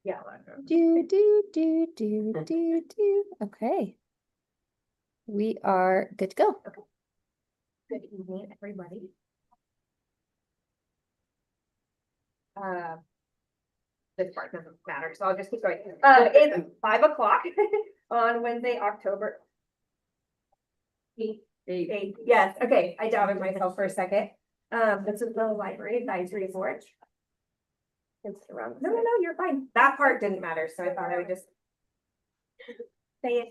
Yeah. Okay. We are good to go. Okay. Good evening, everybody. This part doesn't matter, so I'll just keep going. It's 5 o'clock on Wednesday, October 8th. Yes, okay, I doubted myself for a second. This is the library advisory board. It's around. No, you're fine. That part didn't matter, so I thought I would just say it.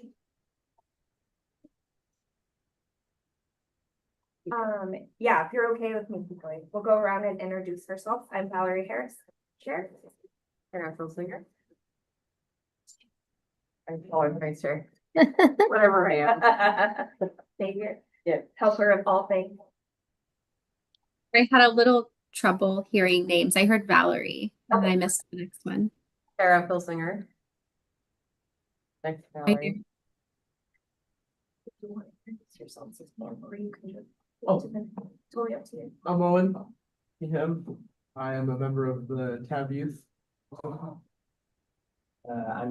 Yeah, if you're okay with me keep going, we'll go around and introduce ourselves. I'm Valerie Harris, Chair. I'm Phil Singer. I'm Paul Vice Chair. Whatever I am. Savior. Yeah. Helper of all things. I had a little trouble hearing names. I heard Valerie, and I missed the next one. Sarah Phil Singer. Thanks, Valerie. If you want to introduce yourselves as well, or you can just. Oh. Totally up to you. I'm Owen. Him. I am a member of the TAB Youth. I'm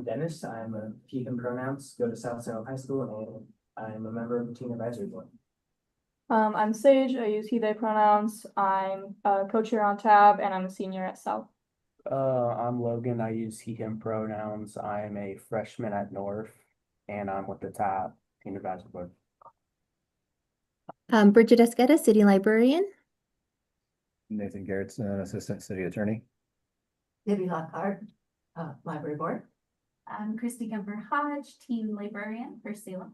Dennis. I'm a he, him pronouns, go to South Salem High School, and I'm a member of the Teen Advisory Board. I'm Sage. I use he, they pronouns. I'm a co-chair on TAB and I'm a senior at South. I'm Logan. I use he, him pronouns. I'm a freshman at North and I'm with the TAB Teen Advisory Board. Bridget Esqueda, City Librarian. Nathan Garrett's an assistant city attorney. Debbie Lockhart, Library Board. I'm Christy Kemper Hodge, Teen Librarian for Salem.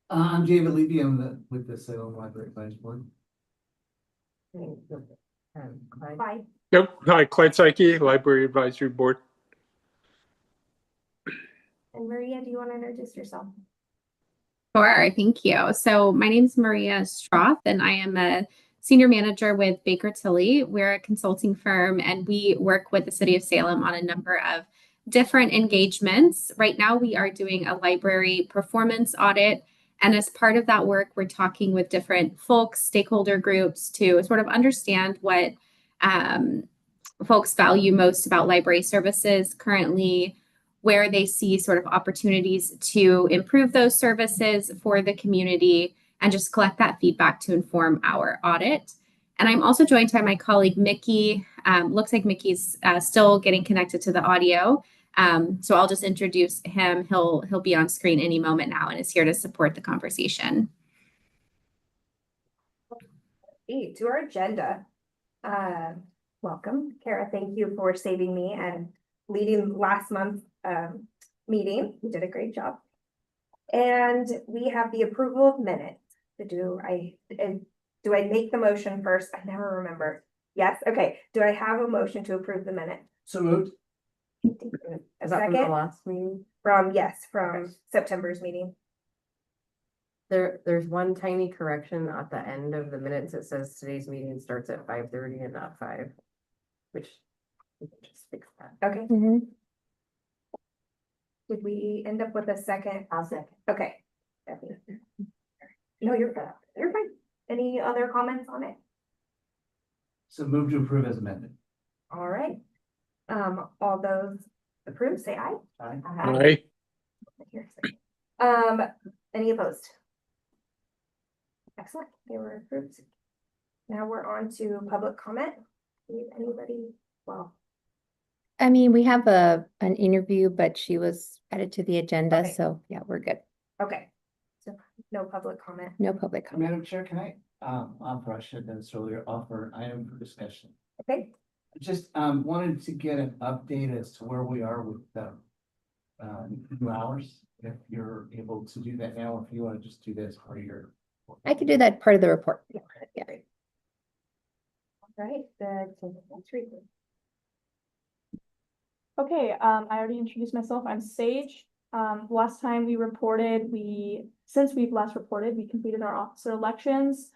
I'm David Levy. I'm with the Salem Library Advisory Board. Bye. Yep. Hi, Clyde Psyche, Library Advisory Board. And Maria, do you want to introduce yourself? Sure, thank you. So my name is Maria Stroth, and I am a senior manager with Baker Tilly. We're a consulting firm, and we work with the city of Salem on a number of different engagements. Right now, we are doing a library performance audit. And as part of that work, we're talking with different folks, stakeholder groups to sort of understand what folks value most about library services currently, where they see sort of opportunities to improve those services for the community, and just collect that feedback to inform our audit. And I'm also joined by my colleague, Mickey. Looks like Mickey's still getting connected to the audio. So I'll just introduce him. He'll be on screen any moment now and is here to support the conversation. To our agenda. Welcome, Kara. Thank you for saving me and leading last month's meeting. You did a great job. And we have the approval of minutes. Do I make the motion first? I never remember. Yes. Okay. Do I have a motion to approve the minute? So moved. A Is that from second? the last meeting? From Okay. September's meeting. There's one tiny correction at the end of the minutes. It says today's meeting starts at 5:30 and not 5, which we can just fix that. Okay. Did we end up with a second? I'll second. Okay. No, you're fine. You're fine. Any other comments on it? So move to approve as amended. All right. All those approved, say aye. Hi. Any opposed? Excellent, they were approved. Now we're on to public comment. Anybody? Well, I mean, we have an interview, but she was added to the agenda, Okay. so yeah, we're good. okay. So no public comment. No public comment. Madam Chair, can I, offer, I should have done this earlier, offer an item for discussion? Okay, Just, wanted to get an update as to where we are with the new hours. If you're able to do that now, if you want to just do this for your. I could do that part of the report. yeah. Yeah. All right, that's great. Okay, I already introduced myself. I'm Sage. Last time we reported, since we've last reported, we completed our officer elections.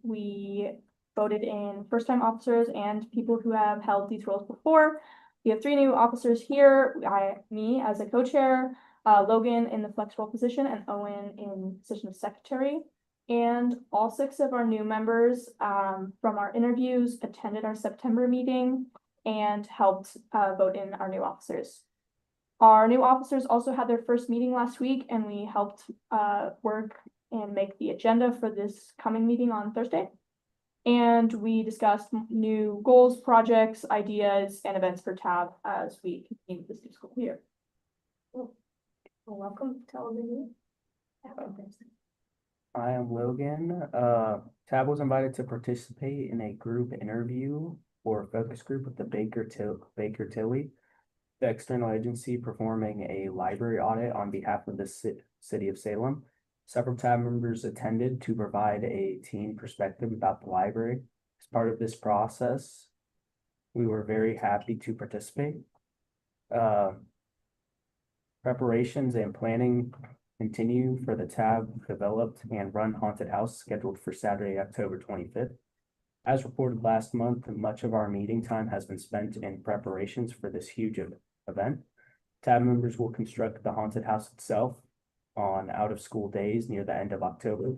We voted in first-time officers and people who have held these roles before. We have 3 new officers here. Me as a co-chair, Logan in the flex role position, and Owen in position of secretary. And all 6 of our new members from our interviews attended our September meeting. and helped vote in our new officers. Our new officers also had their first meeting last week, and we helped work and make the agenda for this coming meeting on Thursday. And we discussed new goals, projects, ideas, and events for TAB as we continue this new school year. Well, welcome to all the new. I am Logan. Tab was invited to participate in a group interview or focus group with the Baker Tilly, the external agency performing a library audit on behalf of the city of Salem. Several Tab members attended to provide a team perspective about the library. As part of this process, we were very happy to participate. Preparations and planning continue for the Tab developed and run haunted house scheduled for Saturday, October 25th. As reported last month, much of our meeting time has been spent in preparations for this huge event. Tab members will construct the haunted house itself on out-of-school days near the end of October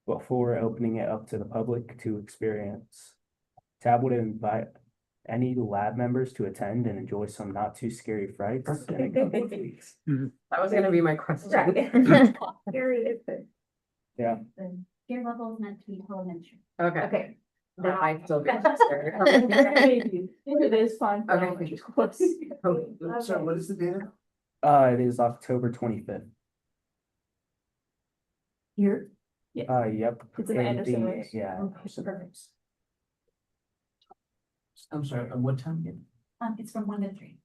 before opening it up to the public to experience. Tab would invite any lab members to attend and enjoy some not too scary frights in a couple of weeks. That was gonna be my question. Scary is it? Yeah. The fear level is meant to be elementary. Okay. Okay. That I still get scared. It is fun. for Okay. elementary schools. So what is the date? It is October 25th. Here, Yep. It's in the Anderson rooms. Yeah. perfect. I'm sorry, what time again? It's from 1 to 3.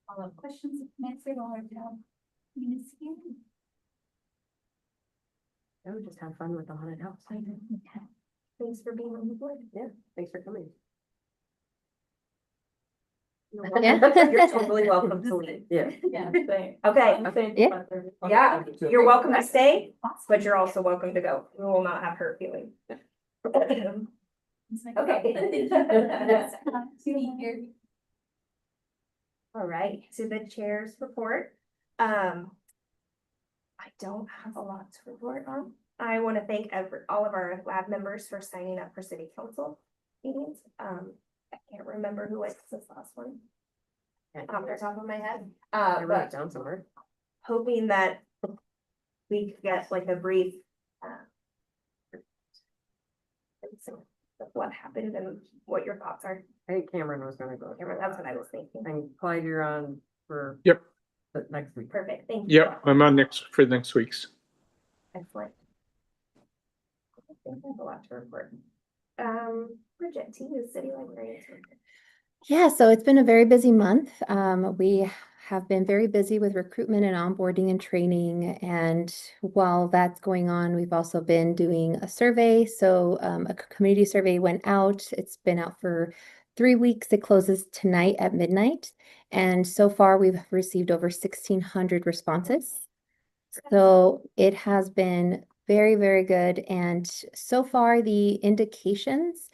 Follow-up questions, answered, all our minutes here. I would just have fun with the haunted house. Thanks for being on the board. Yeah, thanks for coming. Yeah. You're totally welcome to leave. Yeah. Yeah, same. Okay, Same. Yeah. yeah, you're welcome to stay, but you're also welcome to go. We will not have hurt feelings. Okay. All right, to the chair's report. I don't have a lot to report on. I want to thank all of our lab members for signing up for city council meetings. I can't remember who was this last one off the top of my head. I wrote it But down somewhere. hoping that we could get like a brief of what happened and what your thoughts are. I think Cameron was gonna go. Cameron, that's what I was thinking. And Clyde, you're on for. Yep. The next week. Perfect, thank you. Yep, I'm on for next week's. Excellent. I think I have a lot to report. Bridget, to you, city librarian. Yeah, so it's been a very busy month. We have been very busy with recruitment and onboarding and training. And while that's going on, we've also been doing a survey. So a community survey went out. It's been out for 3 weeks. It closes tonight at midnight. And so far we've received over 1,600 responses. So it has been very, very good. And so far the indications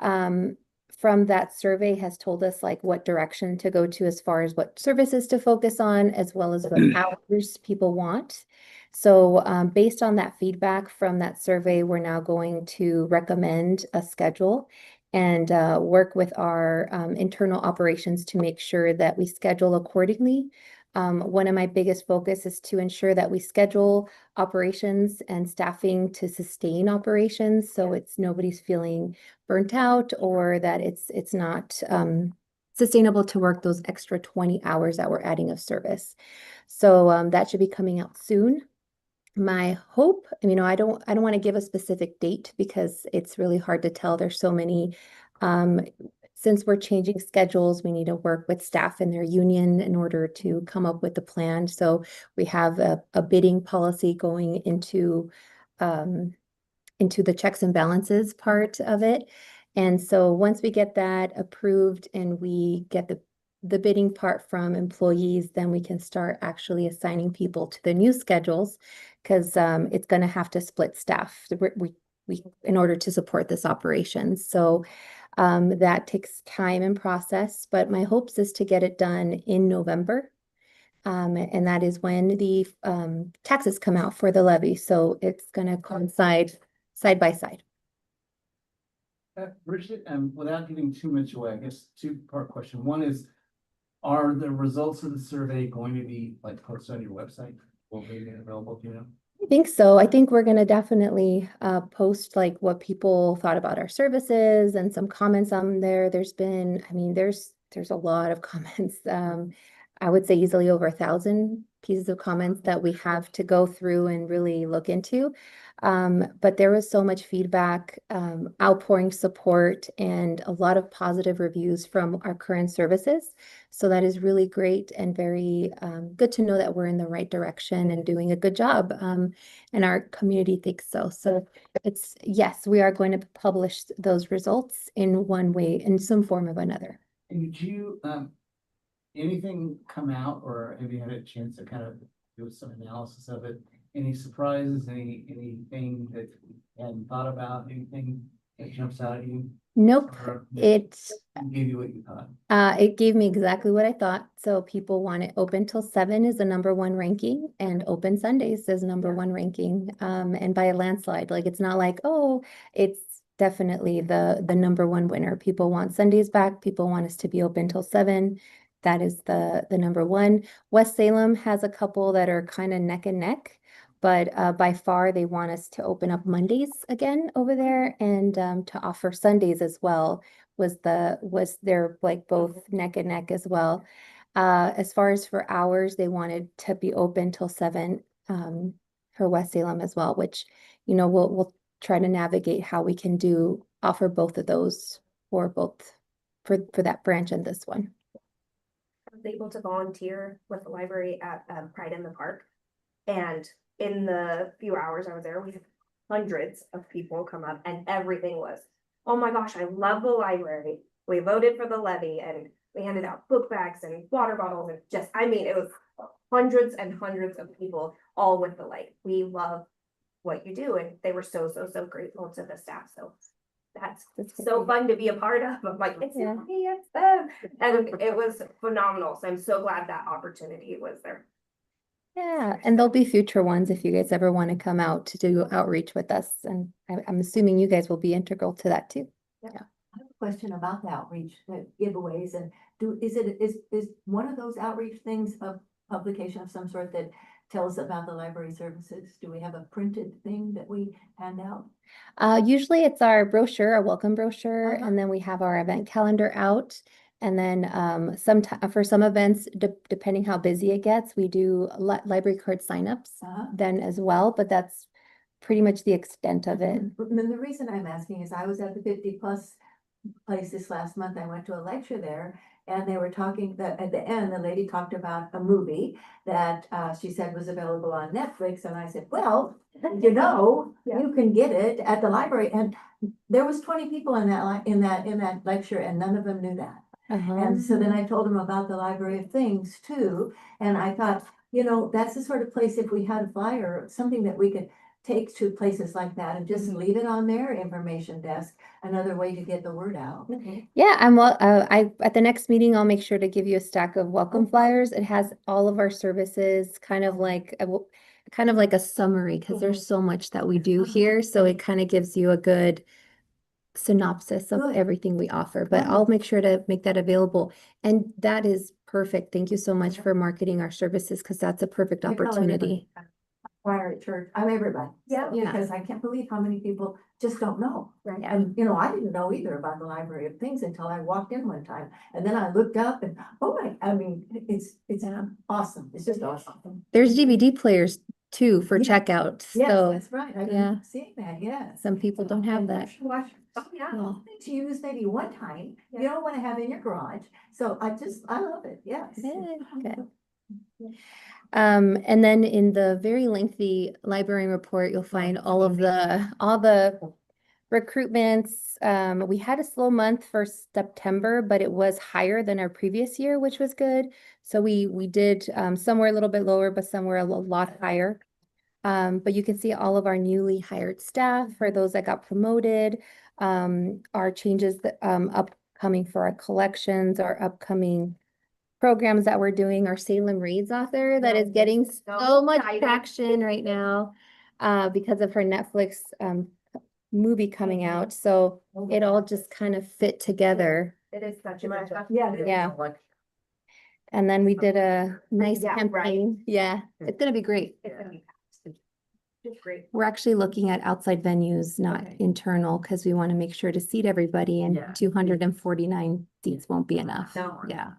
from that survey has told us like what direction to go to as far as what services to focus on, as well as what hours people want. So based on that feedback from that survey, we're now going to recommend a schedule and work with our internal operations to make sure that we schedule accordingly. One of my biggest focus is to ensure that we schedule operations and staffing to sustain operations, so it's nobody's feeling burnt out or that it's not sustainable to work those extra 20 hours that we're adding of service. So that should be coming out soon. My hope, I don't want to give a specific date because it's really hard to tell. There's so many. Since we're changing schedules, we need to work with staff and their union in order to come up with the plan. So we have a bidding policy going into the checks and balances part of it. And so once we get that approved and we get the bidding part from employees, then we can start actually assigning people to the new schedules, because it's going to have to split staff we in order to support this operation. So that takes time and process, but my hopes is to get it done in November. And that is when the taxes come out for the levy. So it's gonna coincide side by side. Bridget, without giving too much away, I guess two-part question. One is, are the results of the survey going to be like posted on your website? Will they be available, do you know? I think so. I think we're gonna definitely post like what people thought about our services and some comments on there. There's been, I mean, there's a lot of comments. I would say easily over 1,000 pieces of comments that we have to go through and really look into. But there was so much feedback, outpouring support, and a lot of positive reviews from our current services. So that is really great and very good to know that we're in the right direction and doing a good job. And our community thinks so. So it's, yes, we are going to publish those results in one way, in some form of another. And did you, anything come out, or have you had a chance to kind of do some analysis of it? Any surprises, anything that you hadn't thought about, anything that jumps out at you? Nope. Or It gave you what you thought? It gave me exactly what I thought. So people want it open till 7 is the #1 ranking, and open Sundays is #1 ranking. And by a landslide, like it's not like, oh, it's definitely the #1 winner. People want Sundays back. People want us to be open till 7. That is the #1. West Salem has a couple that are kind of neck and neck. But by far, they want us to open up Mondays again over there and to offer Sundays as well was they're like both neck and neck as well. As far as for hours, they wanted to be open till 7 for West Salem as well, which, you know, we'll try to navigate how we can offer both of those for both for that branch and this one. I was able to volunteer with the library at Pride in the Park. And in the few hours I was there, we had hundreds of people come up and everything was, oh my gosh, I love the library. We voted for the levy and we handed out book bags and water bottles and just, I mean, it was hundreds and hundreds of people all with the light. We love what you do. And they were so grateful to the staff. So that's so fun to be a part of. I'm like, it's not me, it's them. And it was phenomenal. So I'm so glad that opportunity was there. Yeah, and there'll be future ones if you guys ever want to come out to do outreach with us. And I'm assuming you guys will be integral to that too. Yeah. I have a question about the outreach, giveaways, and is one of those outreach things a publication of some sort that tells about the library services? Do we have a printed thing that we hand out? Usually it's our brochure, our welcome brochure, and then we have our event calendar out. And then for some events, depending how busy it gets, we do library card signups then as well, but that's pretty much the extent of it. And the reason I'm asking is I was at the 50+ place this last month. I went to a lecture there and they were talking that at the end, the lady talked about a movie that she said was available on Netflix. And I said, well, you know, you can get it at the library. And there was 20 people in that lecture and none of them knew that. And so then I told him about the Library of Things too. And I thought, you know, that's the sort of place, if we had a flyer, something that we could take to places like that and just leave it on their information desk, another way to get the word out. Yeah, at the next meeting, I'll make sure to give you a stack of welcome flyers. It has all of our services, kind of like a summary, because there's so much that we do here. So it kind of gives you a good synopsis of everything we offer, but I'll make sure to make that available. And that is perfect. Thank you so much for marketing our services, because that's a perfect opportunity. Choir at church, I'm everybody. Yeah, because I can't believe how many people just don't know. Right. And, you know, I didn't know either about the Library of Things until I walked in one time. And then I looked up and, I mean, it's awesome. It's just awesome. There's DVD players too for checkout. Yes, so that's right. I've yeah. been seeing that, yes. Some people don't have that. Oh, yeah. To use maybe one time, you don't want to have in your garage. So I love it, yes. Good. And then in the very lengthy library report, you'll find all the recruitments. We had a slow month for September, but it was higher than our previous year, which was good. So we did some were a little bit lower, but some were a lot higher. But you can see all of our newly hired staff, for those that got promoted, our changes that upcoming for our collections, our upcoming programs that we're doing, our Salem Reads author that is getting so much exciting. traction right now because of her Netflix movie coming out. So it all just kind of fit together. It is such a good job. Yeah. And then we did a nice Yeah, right. campaign. Yeah, it's gonna be great. It's gonna be just great. We're actually looking at outside venues, not Okay. internal, because we want to make sure to seat everybody, and Yeah. 249 seats won't be enough. No. Yeah.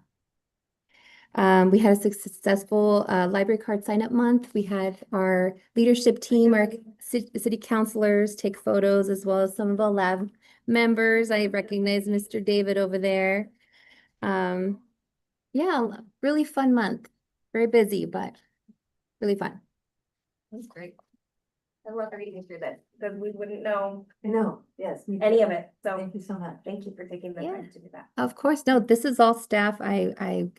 We had a successful library card sign up month. We had our leadership team, our city councilors take photos, as well as some of the lab members. I recognize Mr. David over there. Yeah, really fun month. Very busy, but really fun. That's great. I love reading through this, because we wouldn't know I know, yes. me too. any of it, so Thank you so much. thank you for taking the Yeah. time to do that. Of course, no, this is all staff. I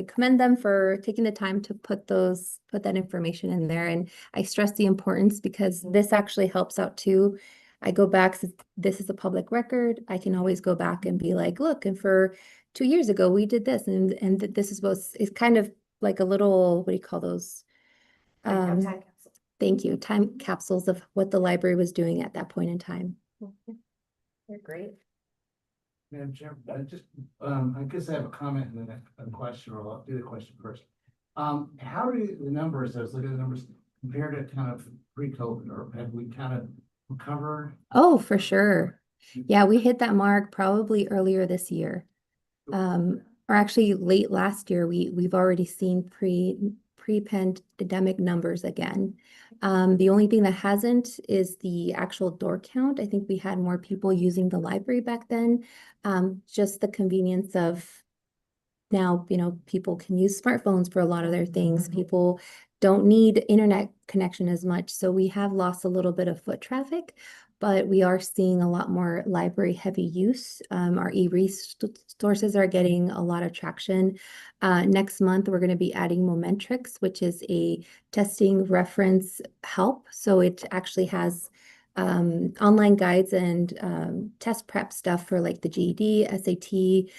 commend them for taking the time to put that information in there. And I stress the importance because this actually helps out too. I go back, since this is a public record, I can always go back and be like, look, and for 2 years ago, we did this, and this is it's kind of like a little, what do you call those? Time capsule. Thank you, time capsules of what the library was doing at that point in time. They're great. Madam Chair, I guess I have a comment and then a question, or I'll do the question first. How do the numbers, I was looking at the numbers, compare to kind of pre-COVID, or have we kind of recovered? Oh, for sure. Yeah, we hit that mark probably earlier this year. Or actually late last year, we've already seen pre-pandemic numbers again. The only thing that hasn't is the actual door count. I think we had more people using the library back then. Just the convenience of now, people can use smartphones for a lot of their things. People don't need internet connection as much. So we have lost a little bit of foot traffic, but we are seeing a lot more library heavy use. Our e-resources are getting a lot of traction. Next month, we're going to be adding Momentrix, which is a testing reference help. So it actually has online guides and test prep stuff for like the GED, SAT,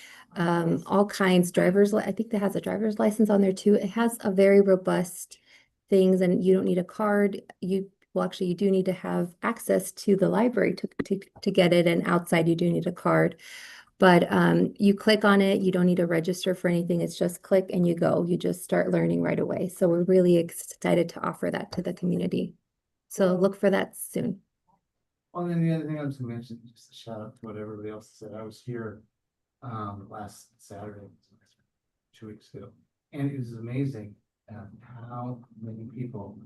all kinds, I think that has a driver's license on there too. It has a very robust things, and you don't need a card. Well, actually, you do need to have access to the library to get it, and outside you do need a card. But you click on it, you don't need to register for anything. It's just click and you go. You just start learning right away. So we're really excited to offer that to the community. So look for that soon. Well, then the other thing I was gonna mention, just a shout out to what everybody else said, I was here last Saturday, 2 weeks ago, and it was amazing how many people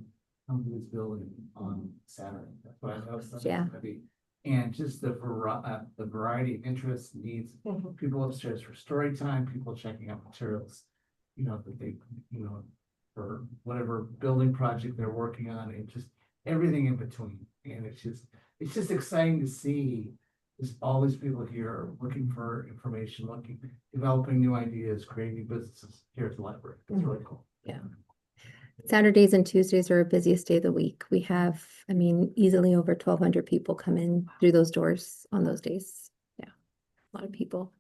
come to this building on Saturday. That's what I know it's gonna be. And just the variety of interests, needs, people upstairs for story time, people checking out materials, that they, for whatever building project they're working on, and just everything in between. And it's just exciting to see all these people here looking for information, developing new ideas, creating new businesses here at the library. It's really cool. Yeah. Saturdays and Tuesdays are our busiest day of the week. We have, easily over 1,200 people come in through those doors on those days. Yeah, a lot of people.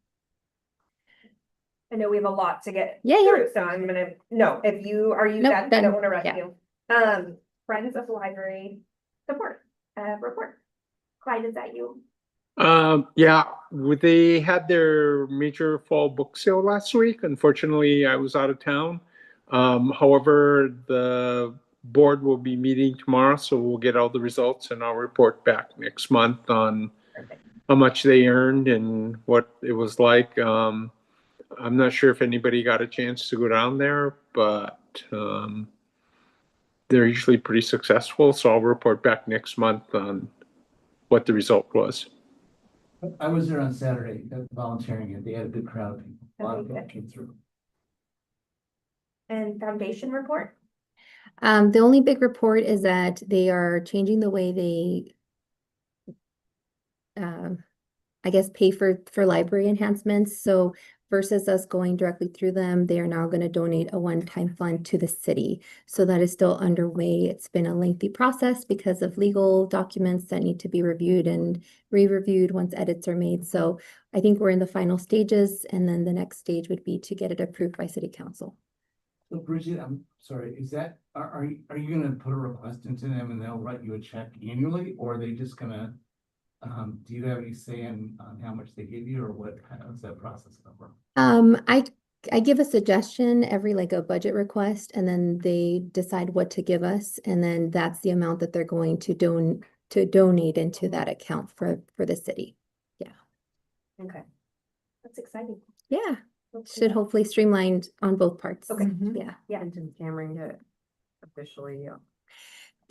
I know we have a lot to get Yeah. through, so I'm gonna, no, if you are Nope, that, I done. don't wanna rush Yeah. you. Friends of the Library support, report. Clyde, is that you? Yeah, they had their major fall book sale last week. Unfortunately, I was out of town. However, the board will be meeting tomorrow, so we'll get all the results and I'll report back next month on how much they earned and what it was like. I'm not sure if anybody got a chance to go down there, but they're usually pretty successful, so I'll report back next month on what the result was. I was there on Saturday volunteering, and they had a good crowd of people. A lot of people came through. And foundation report? The only big report is that they are changing the way they I guess pay for library enhancements. So versus us going directly through them, they are now going to donate a one-time fund to the city. So that is still underway. It's been a lengthy process because of legal documents that need to be reviewed and re-reviewed once edits are made. So I think we're in the final stages, and then the next stage would be to get it approved by city council. So Bridget, I'm sorry, is that, are you gonna put a request into them and they'll write you a check annually, or are they just gonna? Do you have any say on how much they give you, or what kind of, is that process gonna work? I give a suggestion every like a budget request, and then they decide what to give us, and then that's the amount that they're going to donate into that account for the city. Okay. That's exciting. Yeah, Let's see should that. hopefully streamlined on both parts. Okay. Yeah. Yeah. And did Cameron get officially?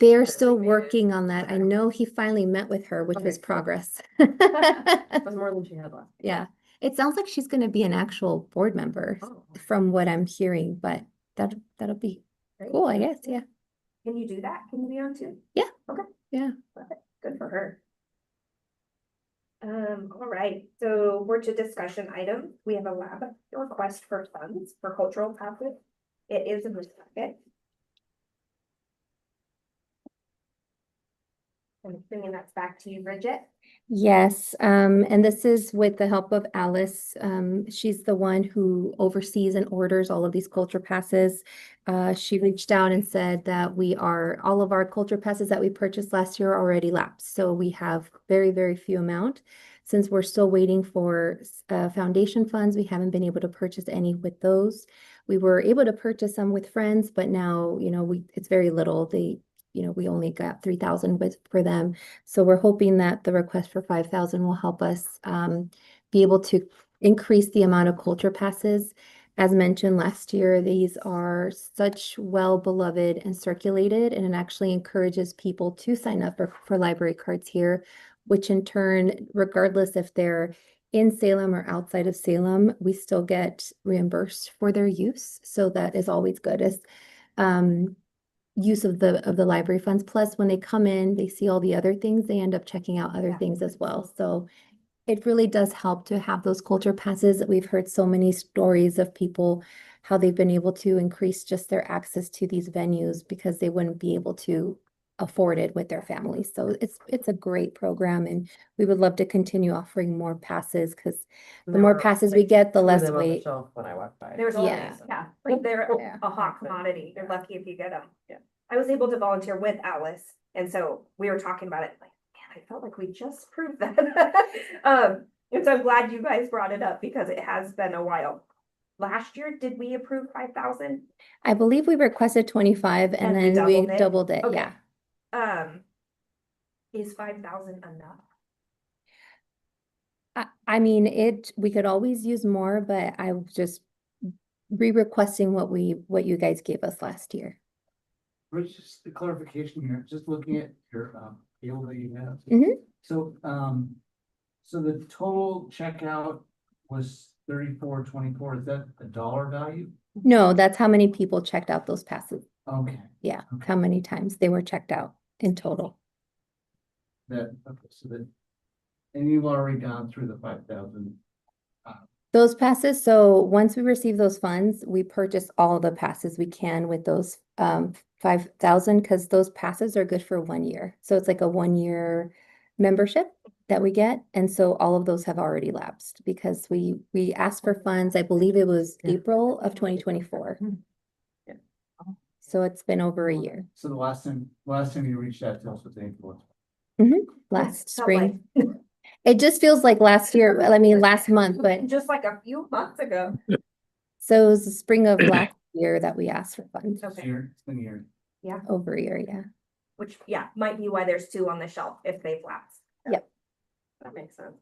They are Yes, still we made it. working on that. I Okay. know he finally met with her, which Okay, was cool. progress. That was more than she had left. Yeah, it sounds like she's gonna be an actual board member Oh. from what I'm hearing, but that'll be Great. cool, I guess, yeah. Can you do that? Can you be on too? Yeah. Okay. Yeah. Perfect. Good for her. All right, so we're to discussion item. We have a lab request for funds for cultural classes. It is in the packet. I'm bringing that back to you, Bridget. Yes, and this is with the help of Alice. She's the one who oversees and orders all of these culture passes. She reached out and said that all of our culture passes that we purchased last year are already lapsed. So we have very, very few amount. Since we're still waiting for foundation funds, we haven't been able to purchase any with those. We were able to purchase some with friends, but now, it's very little. We only got 3,000 for them. So we're hoping that the request for 5,000 will help us be able to increase the amount of culture passes. As mentioned last year, these are such well-beloved and circulated, and it actually encourages people to sign up for library cards here, which in turn, regardless if they're in Salem or outside of Salem, we still get reimbursed for their use. So that is always good as use of the library funds. Plus, when they come in, they see all the other things, they end up checking out other things as well. So it really does help to have those culture passes. We've heard so many stories of people, how they've been able to increase just their access to these venues because they wouldn't be able to afford it with their families. So it's a great program, and we would love to continue offering more passes because the more passes we get, the less wait. When I walked by. There's Yeah. always, like they're Yeah. a hot commodity. You're lucky if you get them. Yeah. I was able to volunteer with Alice, and so we were talking about it, like, man, I felt like we just proved that. And so I'm glad you guys brought it up because it has been a while. Last year, did we approve 5,000? I believe we requested 25 and And we then we doubled it? doubled it, Okay. yeah. Is 5,000 enough? I mean, we could always use more, but I was just re-requesting what you guys gave us last year. Rich, just the clarification here, just looking at your deal that you have. Mhm. So, so the total checkout was 34.24. Is that a dollar value? No, that's how many people checked out those passes. Okay, Yeah, Okay. how many times they were checked out in total. and you've already gone through the 5,000. Those passes, so once we receive those funds, we purchase all the passes we can with those 5,000 because those passes are good for 1 year. So it's like a 1-year membership that we get. And so all of those have already lapsed because we asked for funds, I believe it was April of 2024. Yeah. So it's been over a year. So the last time you reached out to us was April. Last Felt like- spring. It just feels like last year, I mean, last month, but Just like a few months ago. so it was the spring of last year that we asked for funds. It's Okay, been a year. Over a year, yeah. which, yeah, might be why there's 2 on the shelf if they've lapsed. Yep. That makes sense.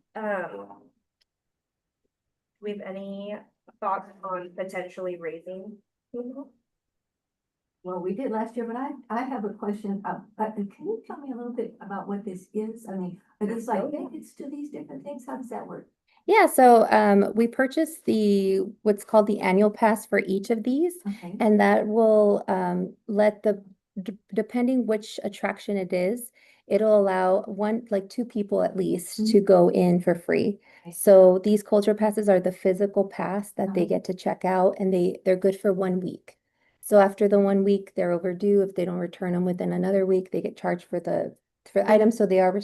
We have any thoughts on potentially raising? Well, we did last year, but I have a question. Can you tell me a little bit about what this is? I mean, are these like tickets to these different things? How does that work? Yeah, so we purchased what's called the annual pass for each of these, Okay. and that will let depending which attraction it is, it'll allow two people at least to go in for free. So these culture passes are the physical pass that they get to check out, and they're good for 1 week. So after the 1 week, they're overdue. If they don't return them within another week, they get charged for the items, so they are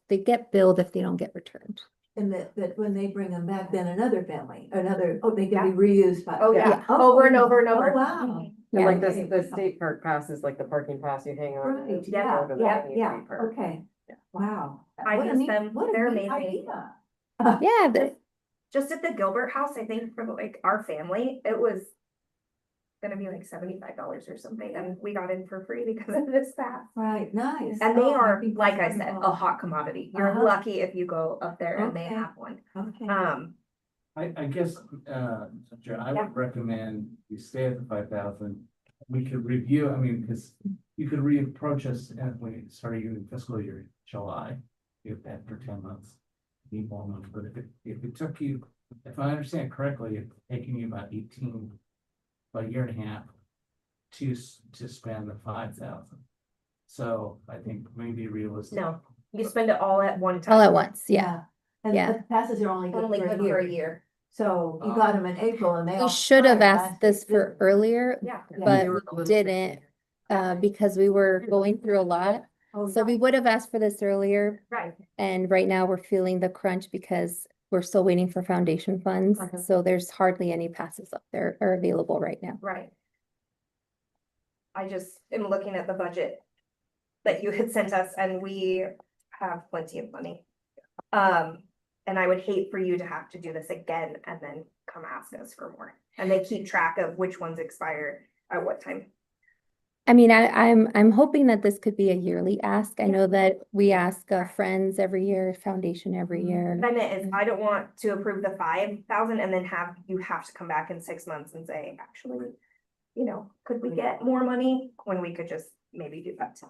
they get billed if they don't get returned. And that when they bring them back, then another family, they Yeah. can be reused by. Oh, yeah, Yeah. over and over and over. Oh, wow. And like Okay. the state park pass is like the parking pass you hang on. Right, Yeah, Go to the yeah, state yeah, park. okay. Yeah. Wow. I What a use neat- them. what a They're neat amazing. idea. Yeah, Just at the Gilbert house, I think for like our family, it was gonna be like $75 or something, and we got in for free because of this pass. Right, nice. And they Oh, are, think like I that's said, a wonderful. hot commodity. You're Uh-huh. lucky if you go up there and they Okay. have one. Okay. I guess, Joe, I Yeah. would recommend you stay at the 5,000. We could review, I mean, because you could reapproach us at when you start your fiscal year, in July, if after 10 months. Need more months, but if it took you, if I understand correctly, it's taking you about 18, about a year and a half to spend the 5,000. So I think maybe realistic. No, you spend it all at one time. all at once, yeah. And Yeah. the passes are only Only good good for for a a year. year. So you got them in April and they all. We should have expired asked last this for year. earlier, Yeah. but You were a we little didn't, because we were going through a lot. Oh, So we would have asked for this earlier, Right. and right now we're feeling the crunch because we're still waiting for foundation funds. Okay. So there's hardly any passes up there are available right now. Right. I just am looking at the budget that you had sent us, and we have plenty of money. And I would hate for you to have to do this again and then come ask us for more. And they keep track of which ones expire at what time. I mean, I'm hoping that this could be a yearly ask. I know that we ask Friends every year, Foundation every year. What I meant is, I don't want to approve the 5,000 and then you have to come back in 6 months and say, actually, you know, could we get more money when we could just maybe do that?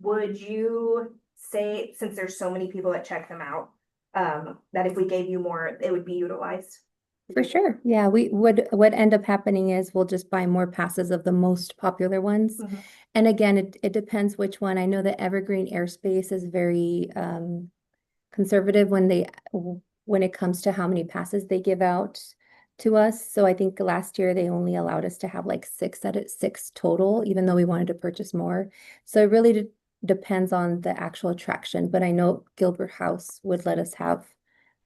Would you say, since there's so many people that check them out, that if we gave you more, it would be utilized? For sure. Yeah, what end up happening is we'll just buy more passes of the most popular ones. Mhm. And again, it depends which one. I know that Evergreen Airspace is very conservative when it comes to how many passes they give out to us. So I think last year they only allowed us to have like six total, even though we wanted to purchase more. So it really depends on the actual attraction. But I know Gilbert House would let us have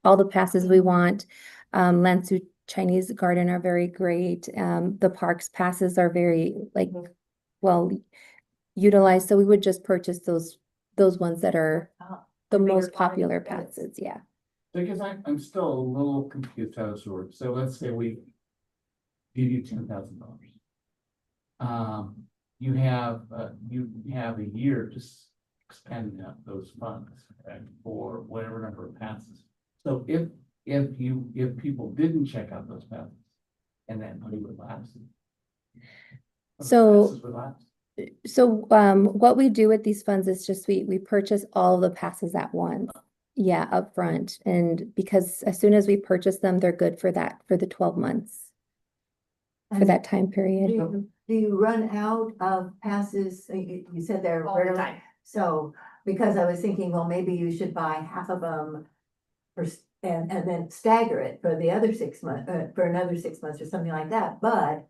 all the passes we want. Lansu Chinese Garden are very great. The parks passes are very well utilized. So we would just purchase those ones that are the bigger most quantity, popular yes. passes. Yeah. Because I'm still a little confused how this works. So let's say we give you $10,000. You have a year to spend those funds, okay, for whatever number of passes. So if people didn't check out those passes, and that money would lapse. So- passes would lapse. So what we do with these funds is just we purchase all the passes at once. Yeah, upfront. And because as soon as we purchase them, they're good for the 12 months. For And that time period. Do you run out of passes? You said they're All the rarely. time. So, because I was thinking, well, maybe you should buy half of them and then stagger it for the other 6 months, for another 6 months or something like that, but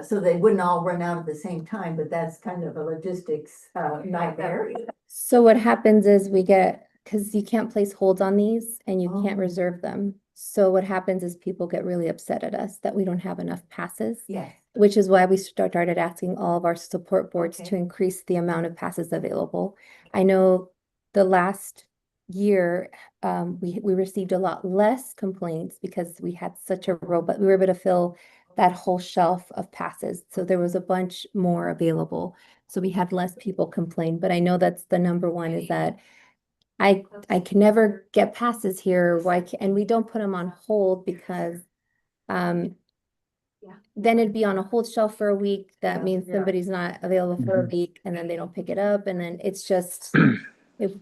so they wouldn't all run out at the same time, but that's kind of a logistics nightmare. So what happens is because you can't place holds on these and you can't Oh. reserve them. So what happens is people get really upset at us that we don't have enough passes. Yes. Which is why we started asking all of our support boards Okay. to increase the amount of passes available. I know the last year, we received a lot less complaints because we had such a robust, we were able to fill that whole shelf of passes. So there was a bunch more available. So we had less people complain, but I know that's the number one is that I can never get passes here. And we don't put them on hold because, then it'd be on a hold shelf for a week. That means somebody's not available for a week and then they don't pick it up. And then it's just, if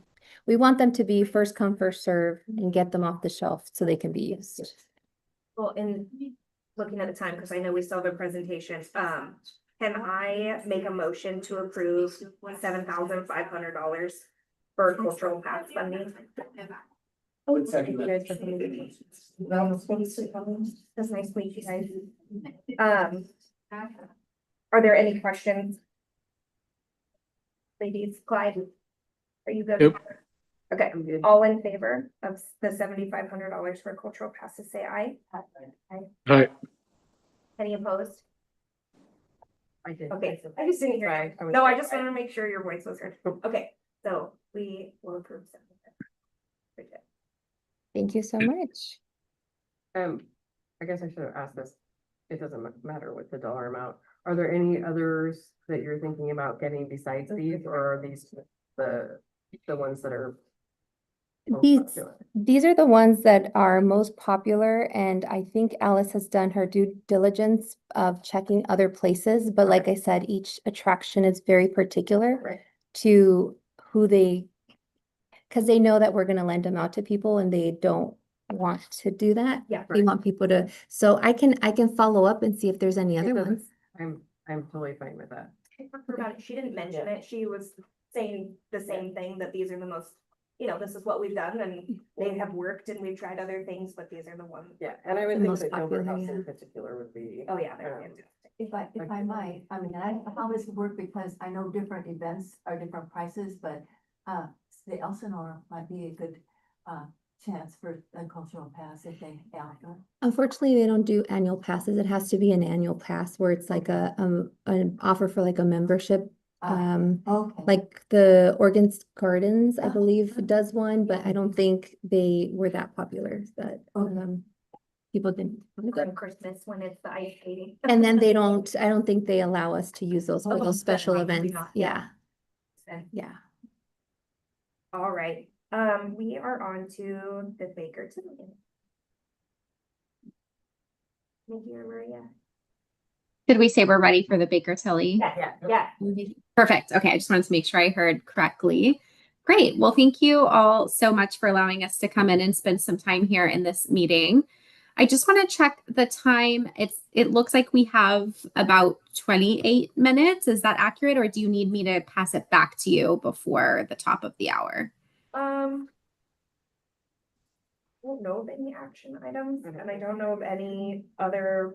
we want them to be first come, first serve and get them off the shelf so they can be used. Well, in looking at the time, because I know we still have a presentation, can I make a motion to approve $7,500 for cultural path funding? Would second that. That's nice to meet you guys. Are there any questions? Ladies, Clyde, are you good? Yep. Okay, I'm good. all in favor of the $7,500 for cultural passes, say aye. Aye. Any opposed? I did. Okay, I just didn't hear. Right, I was- No, I just wanted to make sure your voice was heard. Okay, so we will approve. $7,500. Thank you so much. I guess I should have asked this. It doesn't matter with the dollar amount. Are there any others that you're thinking about getting besides these, or are these the ones that are? most These, popular? these are the ones that are most popular, and I think Alice has done her due diligence of checking other places, but like I said, each attraction is very particular Right. to who they, because they know that we're gonna lend them out to people and they don't want to do that. Yeah. They want people to, so I can follow up and see if there's any It other doesn't- ones. I'm totally fine with that. I forgot it. She didn't mention it. She was saying the same thing, that these are the most, this is what we've done and they have worked and we've tried other things, but these are the ones. Yeah, and I would The think most that Gilbert popular, House yeah. in particular would be. Oh, yeah, they're um, fantastic. If I might, I mean, how this would work, because I know different events are different prices, but the Elsinore might be a good chance for a cultural pass if they offer. Unfortunately, they don't do annual passes. It has to be an annual pass where it's like an offer for like a membership. Okay. Like the Oregon Gardens, I Ah. believe, does one, but I don't think they were that popular that people didn't want to go. On Christmas when it's the ice skating. And then I don't think they allow us to use those for Oh, those special then maybe events. not, Yeah, Then- yeah. All right, we are on to the Baker Tilly. Thank you, Maria. Did we say we're ready for the Baker Tilly? Yeah. Perfect. Okay, I just wanted to make sure I heard correctly. Great. Well, thank you all so much for allowing us to come in and spend some time here in this meeting. I just want to check the time. It looks like we have about 28 minutes. Is that accurate, or do you need me to pass it back to you before the top of the hour? Don't know of any action items, and I don't know of any other.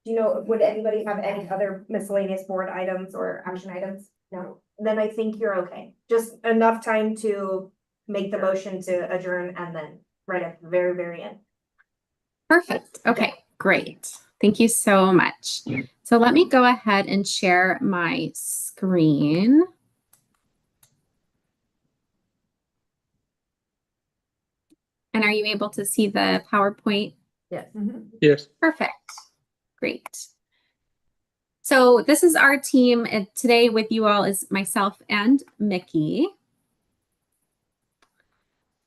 Would anybody have any other miscellaneous board items or action items? No, then I think you're okay. Just enough time to make the motion to adjourn and then right at the very, very end. Perfect. Okay, great. Thank you so much. So let me go ahead and share my screen. And are you able to see the PowerPoint? Yes. Yes. Perfect. Great. So this is our team, and today with you all is myself and Mickey.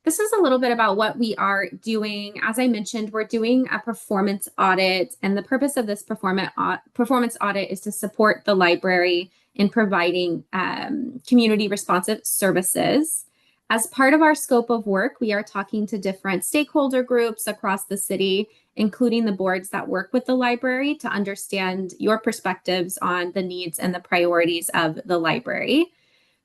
This is a little bit about what we are doing. As I mentioned, we're doing a performance audit, and the purpose of this performance audit is to support the library in providing community responsive services. As part of our scope of work, we are talking to different stakeholder groups across the city, including the boards that work with the library, to understand your perspectives on the needs and the priorities of the library.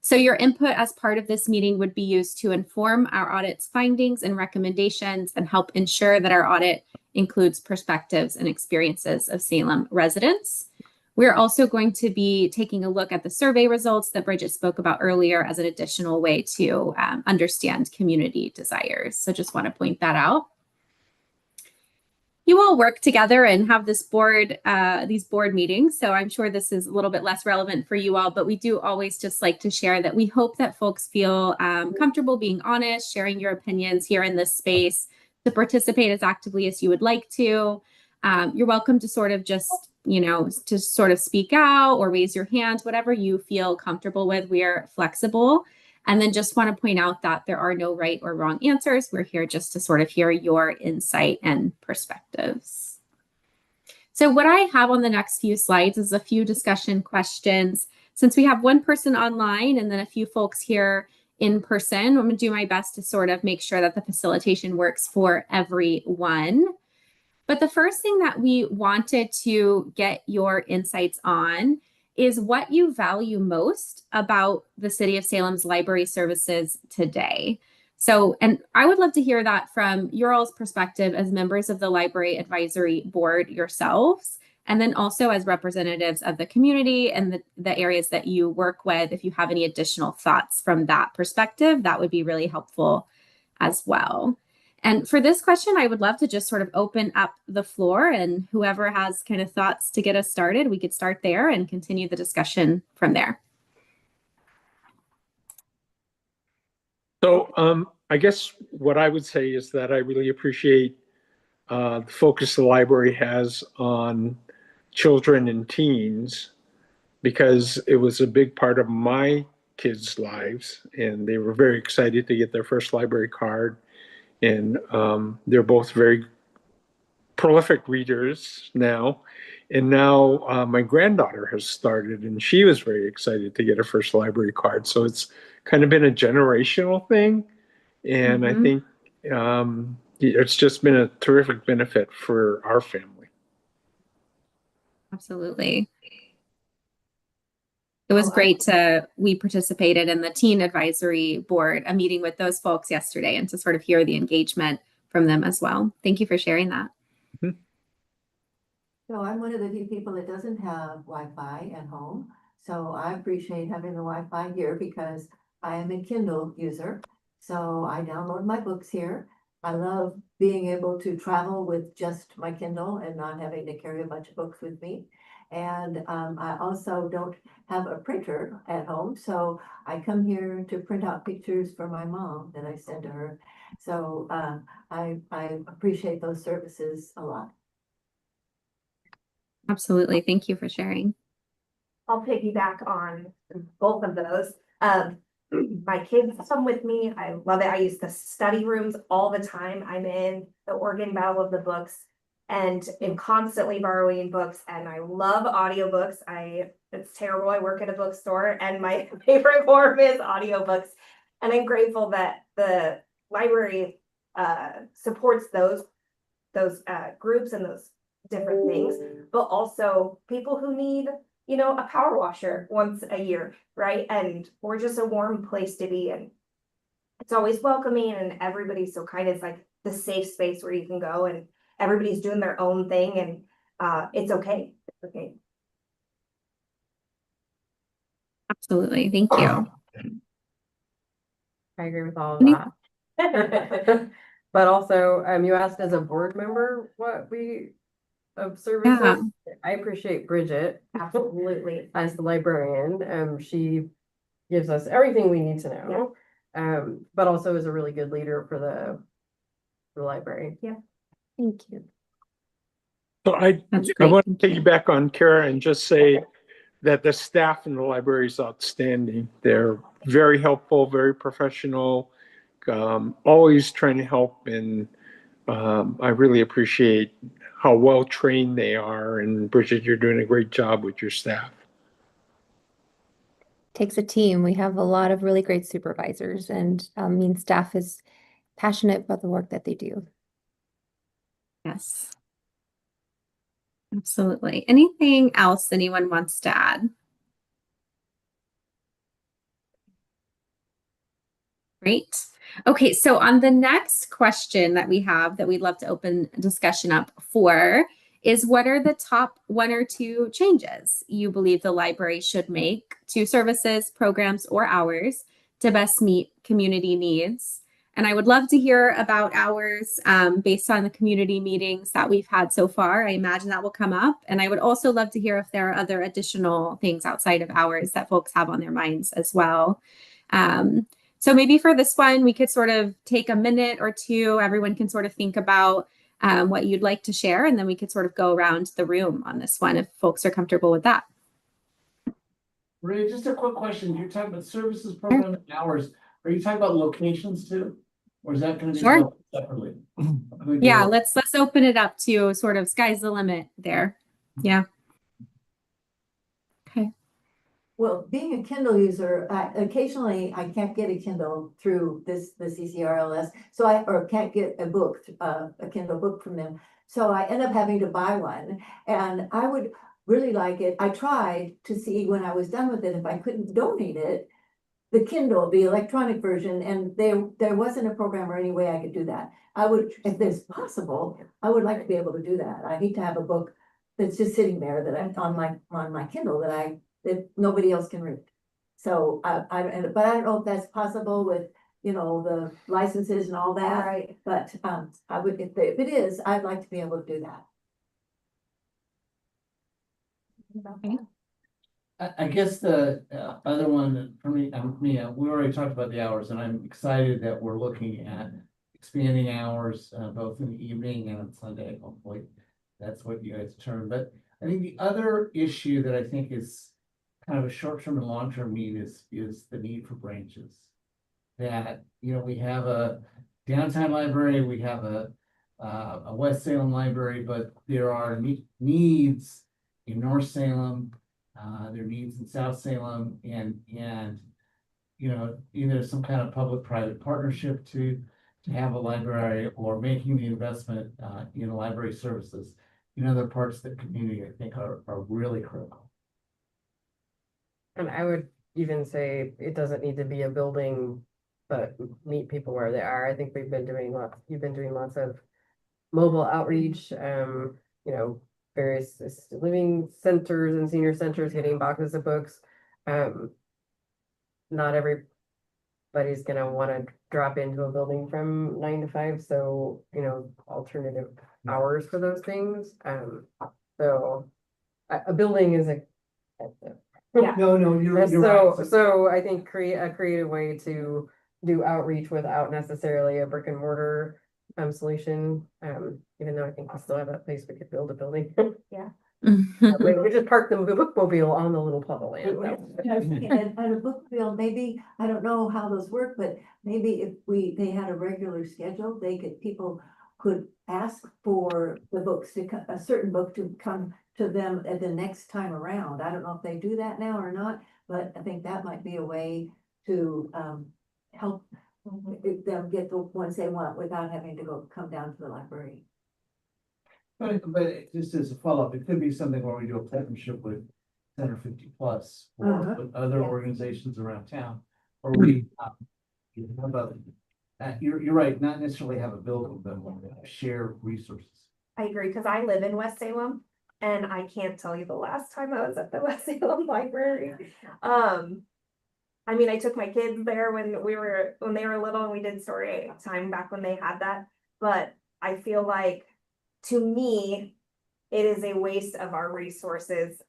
So your input as part of this meeting would be used to inform our audit's findings and recommendations and help ensure that our audit includes perspectives and experiences of Salem residents. We're also going to be taking a look at the survey results that Bridget spoke about earlier as an additional way to understand community desires. So just want to point that out. You all work together and have these board meetings, so I'm sure this is a little bit less relevant for you all, but we do always just like to share that we hope that folks feel comfortable being honest, sharing your opinions here in this space, to participate as actively as you would like to. You're welcome to sort of just, to sort of speak out or raise your hand, whatever you feel comfortable with. We are flexible. And then just want to point out that there are no right or wrong answers. We're here just to sort of hear your insight and perspectives. So what I have on the next few slides is a few discussion questions. Since we have one person online and then a few folks here in person, I'm going to do my best to sort of make sure that the facilitation works for everyone. But the first thing that we wanted to get your insights on is what you value most about the City of Salem's library services today. So, and I would love to hear that from your all's perspective as members of the Library Advisory Board yourselves, and then also as representatives of the community and the areas that you work with. If you have any additional thoughts from that perspective, that would be really helpful as well. And for this question, I would love to just sort of open up the floor, and whoever has kind of thoughts to get us started, we could start there and continue the discussion from there. So I guess what I would say is that I really appreciate the focus the library has on children and teens, because it was a big part of my kids' lives, and they were very excited to get their first library card. And they're both very prolific readers now. And now my granddaughter has started, and she was very excited to get her first library card. So it's kind of been a generational thing. And I think it's just been a terrific benefit for our family. Absolutely. It was great we participated in the Teen Advisory Board, a meeting with those folks yesterday, and to sort of hear the engagement from them as well. Thank you for sharing that. So I'm one of the few people that doesn't have Wi-Fi at home. So I appreciate having the Wi-Fi here because I am a Kindle user. So I download my books here. I love being able to travel with just my Kindle and not having to carry a bunch of books with me. And I also don't have a printer at home, so I come here to print out pictures for my mom that I send to her. So I appreciate those services a lot. Absolutely. Thank you for sharing. I'll piggyback on both of those. My kids come with me. I love it. I use the study rooms all the time. I'm in the Oregon Battle of the Books and am constantly borrowing books, and I love audiobooks. It's terrible. I work at a bookstore and my favorite form is audiobooks. And I'm grateful that the library supports those groups and those different things, but also people who need, a power washer once a year, right? And we're just a warm place to be, and it's always welcoming, and everybody's so kind. It's like the safe space where you can go and everybody's doing their own thing, and it's okay. It's okay. Absolutely. Thank you. I agree with all of that. But also, you asked as a board member what we of services. I appreciate Bridget Absolutely as the librarian. She gives us everything we need to know. But also is a really good leader for the library. Yeah. Thank you. So I want to piggyback on Kara and just say that the staff in the library is outstanding. They're very helpful, very professional, always trying to help, and I really appreciate how well trained they are. And Bridget, you're doing a great job with your staff. Takes a team. We have a lot of really great supervisors, and staff is passionate about the work that they do. Yes. Absolutely. Anything else anyone wants to add? Great. Okay, so on the next question that we have that we'd love to open discussion up for is, what are the top 1 or 2 changes you believe the library should make to services, programs, or hours to best meet community needs? And I would love to hear about hours based on the community meetings that we've had so far. I imagine that will come up. And I would also love to hear if there are other additional things outside of hours that folks have on their minds as well. So maybe for this one, we could sort of take a minute or two. Everyone can sort of think about what you'd like to share, and then we could sort of go around the room on this one if folks are comfortable with that. Ray, just a quick question. You're talking about services, program, and hours. Are you talking about locations too? Or is that going to be built separately? Yeah, let's open it up to sort of sky's the limit there. Yeah. Okay. Well, being a Kindle user, occasionally I can't get a Kindle through the CCRLS, or can't get a book, a Kindle book from them. So I end up having to buy one, and I would really like it. I tried to see when I was done with it, if I couldn't donate it, the Kindle, the electronic version, and there wasn't a program or any way I could do that. I would, if there's possible, I would like to be able to do that. I hate to have a book that's just sitting there that I'm on my Kindle that nobody else can read. So but I don't know if that's possible with, you know, the licenses and all that. Right. But I would, if it is, I'd like to be able to do that. I guess the other one for me, we already talked about the hours, and I'm excited that we're looking at expanding hours both in the evening and on Sunday, hopefully. That's what you guys determine. But I think the other issue that I think is kind of a short-term and long-term need is the need for branches. That, you know, we have a downtown library, we have a West Salem library, but there are needs in North Salem. There are needs in South Salem, and you know, either some kind of public-private partnership to have a library, or making the investment in library services in other parts of the community, I think are really critical. And I would even say it doesn't need to be a building, but meet people where they are. I think you've been doing lots of mobile outreach, you know, various assisted living centers and senior centers getting boxes of books. Not everybody's gonna wanna drop into a building from 9 to 5, so, you know, alternative hours for those things. So a building is a. Yeah. No, you're right. So I think create a creative way to do outreach without necessarily a brick and mortar solution. Even though I think we still have that place we could build a building. Yeah. We just park the bookmobile on the little puddle land. And a book bill, maybe, I don't know how those work, but maybe if they had a regular schedule, people could ask for the books a certain book to come to them at the next time around. I don't know if they do that now or not, but I think that might be a way to help them get the ones they want without having to come down to the library. But just as a follow-up, it could be something where we do a partnership with Center 50 Plus or with other Yeah. organizations around town, or we have you're right, not necessarily have a building, but share resources. I agree, because I live in West Salem, and I can't tell you the last time I was at the West Salem Library. I mean, I took my kids there when they were little, and we did story time back when they had that. But I feel like, to me, it is a waste of our resources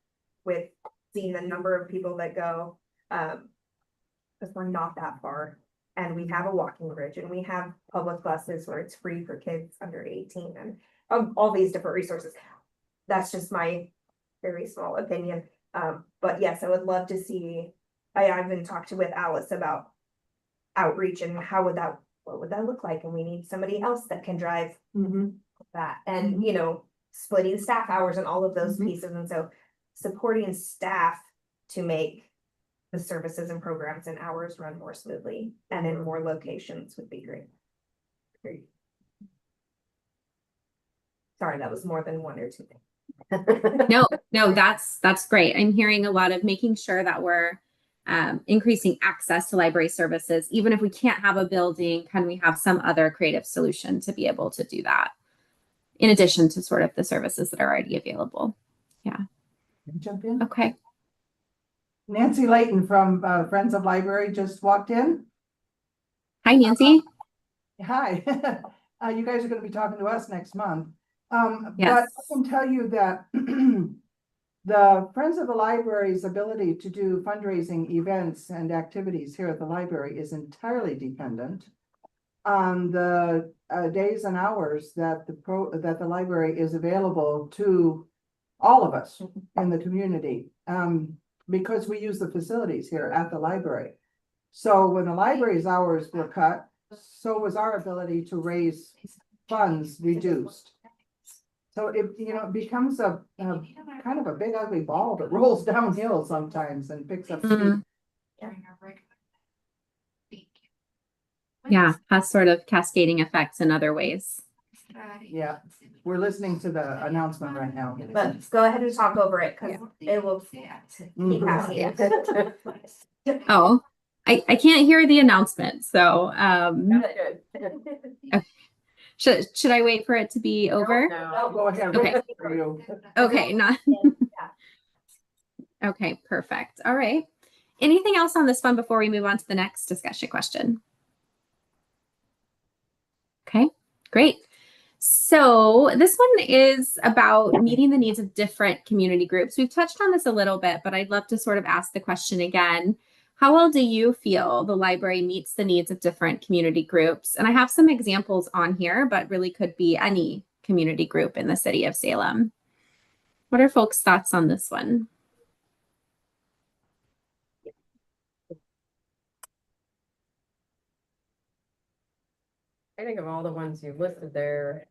with seeing the number of people that go, because we're not that far. And we have a walking bridge, and we have public buses where it's free for kids under 18, and all these different resources. That's just my very small opinion. But yes, I would love to see. I've been talking with Alice about outreach and what would that look like? And we need somebody else that can drive that, and you know, splitting staff hours and all of those pieces. And so supporting staff to make the services and programs and hours run more smoothly and in more locations would be great. Great. Sorry, that was more than one or two things. No, that's great. I'm hearing a lot of making sure that we're increasing access to library services. Even if we can't have a building, can we have some other creative solution to be able to do that, in addition to sort of the services that are already available? Yeah. Can I jump in? Okay. Nancy Layton from Friends of Library just walked in. Hi, Nancy. Hi. You guys are going to be talking to us next month. Yes. But I can tell you that the Friends of the Library's ability to do fundraising events and activities here at the library is entirely dependent on the days and hours that the library is available to all of us in the community, because we use the facilities here at the library. So when the library's hours were cut, so was our ability to raise funds reduced. So it becomes a kind of a big ugly ball that rolls downhill sometimes and picks up speed. Yeah, has sort of cascading effects in other ways. Yeah, we're listening to the announcement right now. But go ahead and talk over it, cause it will keep Mhm. happening. Oh, I can't hear the announcement, so should I wait for it to be over? No, go ahead. Okay. For you. Okay, not okay, perfect. All right. Anything else on this one before we move on to the next discussion question? Okay, great. So this one is about meeting the needs of different community groups. We've touched on this a little bit, but I'd love to sort of ask the question again. How well do you feel the library meets the needs of different community groups? And I have some examples on here, but really could be any community group in the city of Salem. What are folks' thoughts on this one? I think of all the ones you've listed there,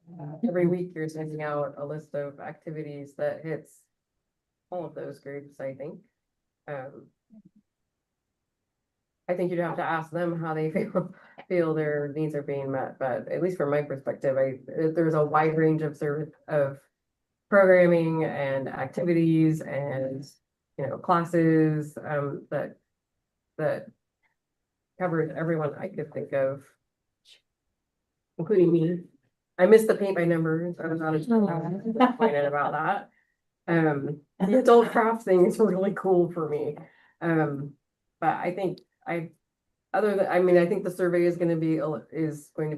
every week you're sending out a list of activities that hits all of those groups, I think. I think you'd have to ask them how they feel their needs are being met, but at least from my perspective, there's a wide range of programming and activities and, you know, classes, that covers everyone I could think of, including me. I missed the paint by numbers. I was not disappointed about that. The adult craft thing is really cool for me. But I think I think the survey is going to be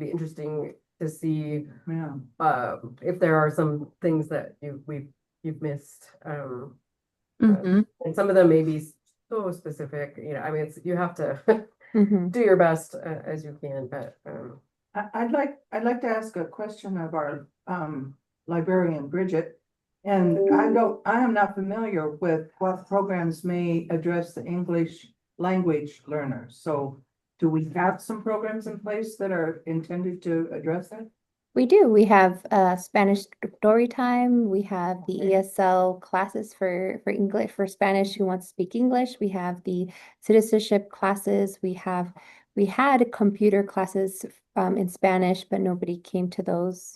interesting to see Yeah. If there are some things that you've missed. Mhm. And some of them may be so specific, you know, I mean, you have to Mhm. do your best as you can, but I'd like to ask a question of our librarian Bridget. And I am not familiar with what programs may address the English language learners. So do we have some programs in place that are intended to address that? We do. We have Spanish story time. We have the ESL classes for English, for Spanish who wants to speak English. We have the citizenship classes. We had computer classes in Spanish, but nobody came to those.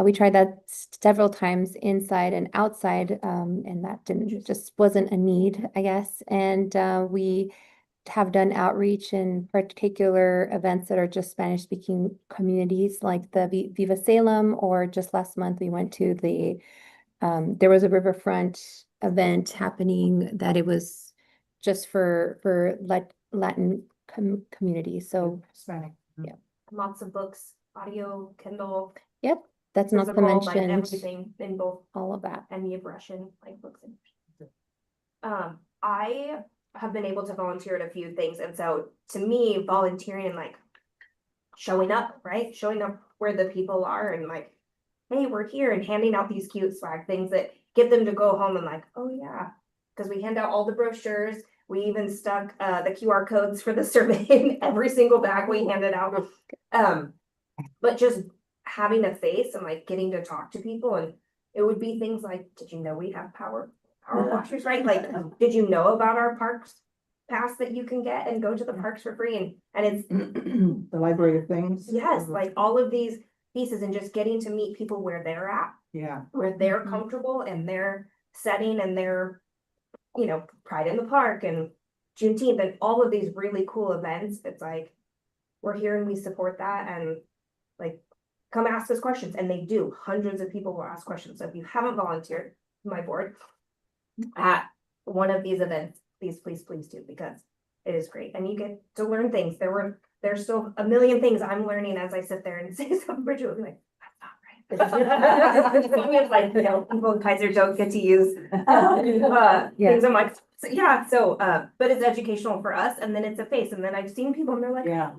We tried that several times inside and outside, and that just wasn't a need, I guess. And we have done outreach in particular events that are just Spanish speaking communities like the Viva Salem, or just last month we went to there was a riverfront event happening that it was just for Latin communities. So Hispanic. yeah. Lots of books, audio, Kindle. Yep, that's not to Physical, like mention everything in both all of that. and the Russian, like books and. I have been able to volunteer at a few things, and so to me, volunteering and like showing up, right? Showing up where the people are and like, hey, we're here, and handing out these cute swag things that get them to go home and like, oh yeah, because we hand out all the brochures. We even stuck the QR codes for the survey in every single bag we handed out. But just having a face and like getting to talk to people, and it would be things like, did you know we have power washers, right? Like, did you know about our parks pass that you can get and go to the parks for free? And it's The library of things. yes, like all of these pieces, and just getting to meet people where they're at, Yeah. where they're comfortable and their setting and their, you know, Pride in the Park and Juneteenth and all of these really cool events. It's like, we're here and we support that, and like, come ask us questions. And they do. Hundreds of people will ask questions. So if you haven't volunteered my board at one of these events, please do, because it is great. And you get to learn things. There's still a million things I'm learning as I sit there and say something. Bridget will be like, that's not right. We have like, you know, people in Kaiser don't get to use things. I'm like, so, yeah, so but it's educational for us, and then it's a face, and then I've seen people and they're like, Yeah.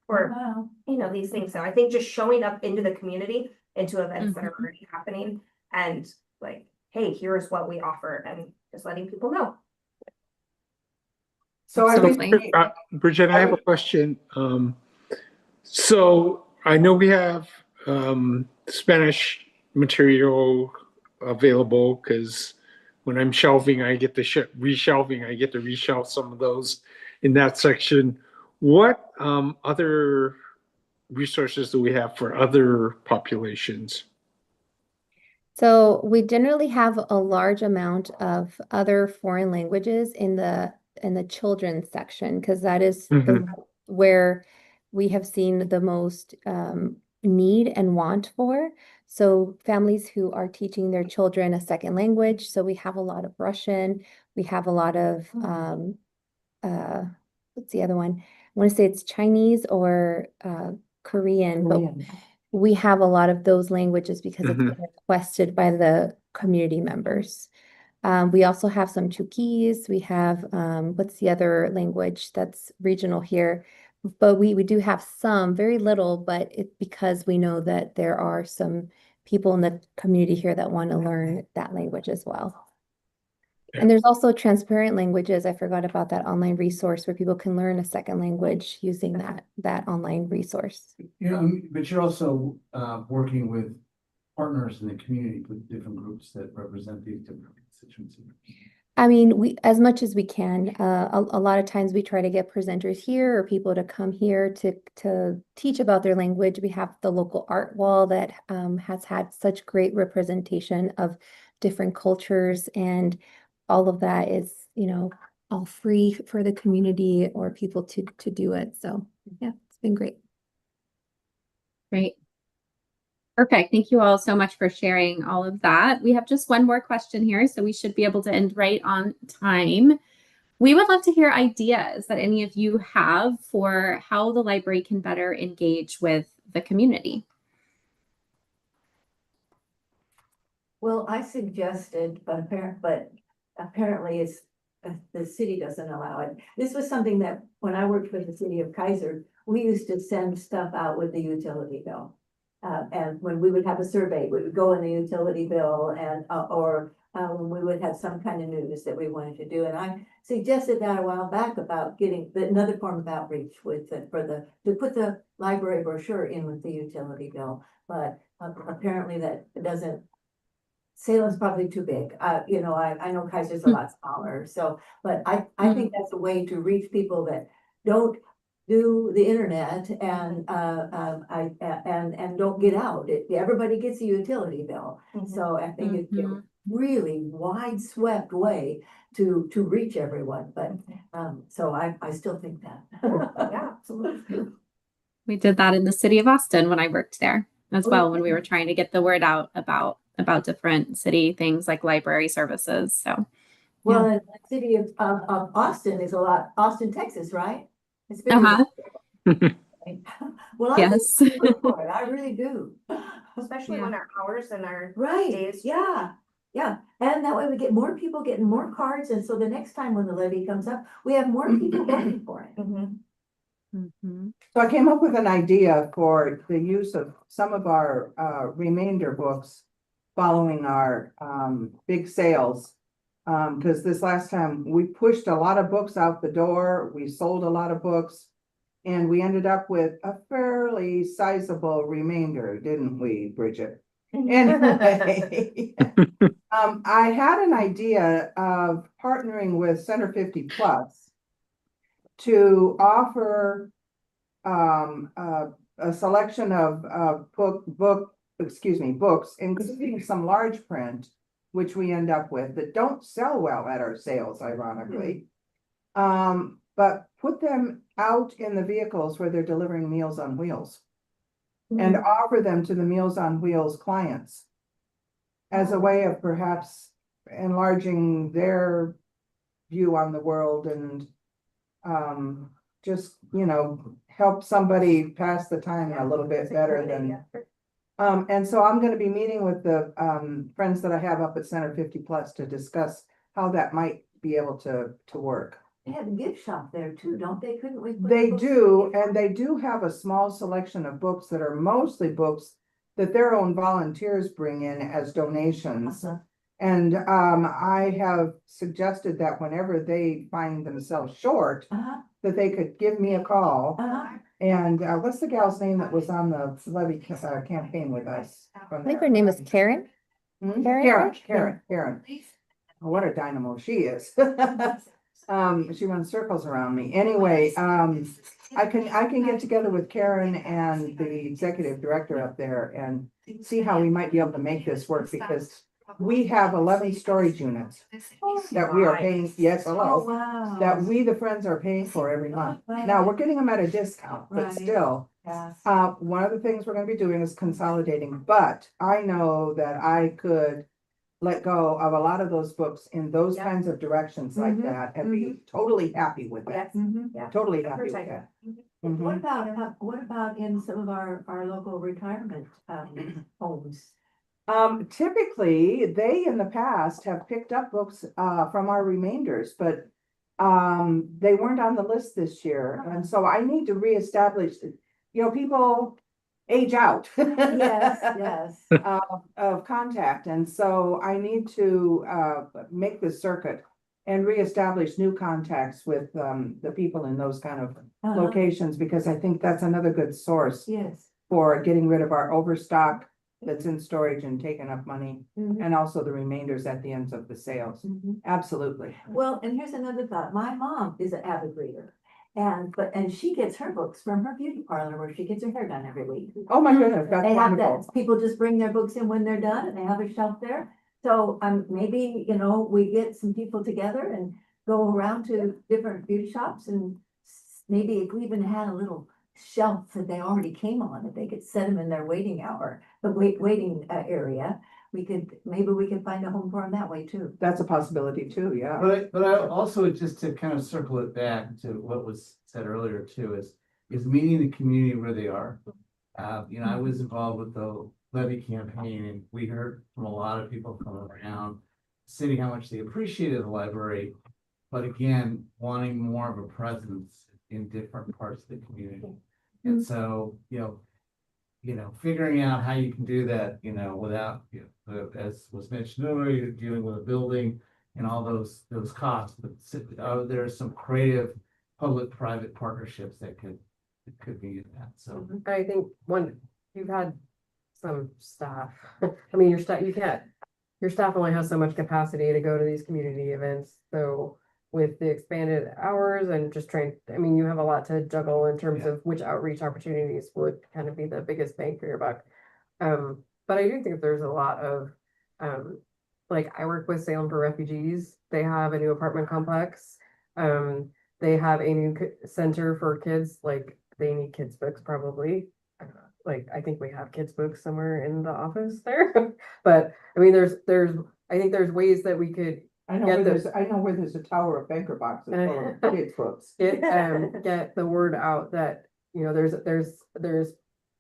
or Wow. you know, these things. So I think just showing up into the community, into events that are already happening, and like, hey, here's what we offer, and just letting people know. So I Absolutely. think. Bridget, I have a question. So I know we have Spanish material available, because when I'm shelving, I get the reshelving. I get to reshelve some of those in that section. What other resources do we have for other populations? So we generally have a large amount of other foreign languages in the children's section, because that is where we have seen the most need and want for. So families who are teaching their children a second language. So we have a lot of Russian, we have a lot of what's the other one? I want to say it's Chinese or Korean, but we have a lot of those languages because it's been requested by the community members. We also have some Chukis. We have, what's the other language that's regional here? But we do have some, very little, but it's because we know that there are some people in the community here that want to learn that language as well. And there's also transparent languages. I forgot about that online resource where people can learn a second language using that online resource. You know, but you're also working with partners in the community with different groups that represent these different constituencies. I mean, we, as much as we can, a lot of times we try to get presenters here or people to come here to teach about their language. We have the local art wall that has had such great representation of different cultures, and all of that is, you know, all free for the community or people to do it. So yeah, it's been great. Great. Perfect. Thank you all so much for sharing all of that. We have just one more question here, so we should be able to end right on time. We would love to hear ideas that any of you have for how the library can better engage with the community. Well, I suggested, but apparently it's, the city doesn't allow it. This was something that when I worked for the city of Kaiser, we used to send stuff out with the utility bill. And when we would have a survey, we would go in the utility bill and, when we would have some kind of news that we wanted to do. And I suggested that a while back about getting another form of outreach with, to put the library brochure in with the utility bill. But apparently that doesn't, Salem's probably too big. You know, I know Kaiser's a lot smaller, so, but I think that's a way to reach people that don't do the internet and don't get out. Everybody gets a utility bill. So I think it's a really wide swept way to reach everyone, but so I still think that. Yeah, absolutely. We did that in the city of Austin when I worked there as well, when we were trying to get the word out about different city things like library services. So, well, and the city of Austin is a lot, Austin, Texas, right? It's bigger. Well, I yes. look for it. I really do. Especially when our hours and our Right, days. yeah, and that way we get more people getting more cards, and so the next time when the levy comes up, we have more people voting for it. So I came up with an idea for the use of some of our remainder books following our big sales. Because this last time we pushed a lot of books out the door, we sold a lot of books, and we ended up with a fairly sizable remainder, didn't we, Bridget? Anyway, I had an idea of partnering with Center 50 Plus to offer a selection of books, including some large print, which we end up with that don't sell well at our sales, ironically. But put them out in the vehicles where they're delivering Meals on Wheels and offer them to the Meals on Wheels clients as a way of perhaps enlarging their view on the world and just, you know, help somebody pass the time a little bit better than. And so I'm gonna be meeting with the friends that I have up at Center 50 Plus to discuss how that might be able to work. They have a gift shop there too, don't they? Couldn't we? put They books do, in? and they do have a small selection of books that are mostly books that their own volunteers bring in as donations. And I have suggested that whenever they find themselves short, that they could give me a call. And what's the gal's name that was on the levy campaign with us? I think her name is Karen. Karen. Oh, what a dynamo she is. She runs circles around me. Anyway, I can get together with Karen and the executive director up there and see how we might be able to make this work, because we have 11 storage units that we are paying, yes, Oh, hello, wow. that we, the Friends, are paying for every month. Now, we're getting them at a discount, but Right. still, Yeah. one of the things we're gonna be doing is consolidating, but I know that I could let go of a lot of those books in those Yeah. kinds of directions like Mhm, that and be totally happy with that. Yes, yeah. Totally happy with Perfect. that. What Mhm. about, what about in some of our local retirement, homes? Typically, they in the past have picked up books, from our remainders, but they weren't on the list this year. And so I need to reestablish, people age out. Yes, yes. Of contact. And so I need to, make the circuit and reestablish new contacts with, the people in those kind of Uh-huh. locations, because I think that's another good source Yes. for getting rid of our overstock that's in storage and taking up money, Mhm. and also the remainders at the ends of the sales. Mhm. Absolutely. Well, and here's another thought. My mom is an avid reader. And she gets her books from her beauty parlor where she gets her hair done every week. Oh, my goodness, that's They have wonderful. that, people just bring their books in when they're done and they have a shelf there. So, maybe, we get some people together and go around to different beauty shops and maybe if we even had a little shelf that they already came on, that they could set them in their waiting hour, the waiting area. Maybe we could find a home for them that way too. That's a possibility too, yeah. But I also, just to kind of circle it back to what was said earlier too, is meeting the community where they are. I was involved with the levy campaign, and we heard from a lot of people from around the city how much they appreciated the library, but again, wanting more of a presence in different parts of the community. And so, figuring out how you can do that, without, as was mentioned earlier, you're dealing with a building and all those costs, but there are some creative public-private partnerships that could be in that, so. I think you've had some staff, I mean, your staff only has so much capacity to go to these community events, so with the expanded hours and just you have a lot to juggle in terms of which outreach opportunities would kind of be the biggest bang for your buck. But I do think there's a lot of, I work with Salem for Refugees, they have a new apartment complex. They have a new center for kids, they need kids books probably. I think we have kids books somewhere in the office there, but I mean, I think there's ways that we could I know where there's a tower of banker boxes full of kids' books. get the word out that, there's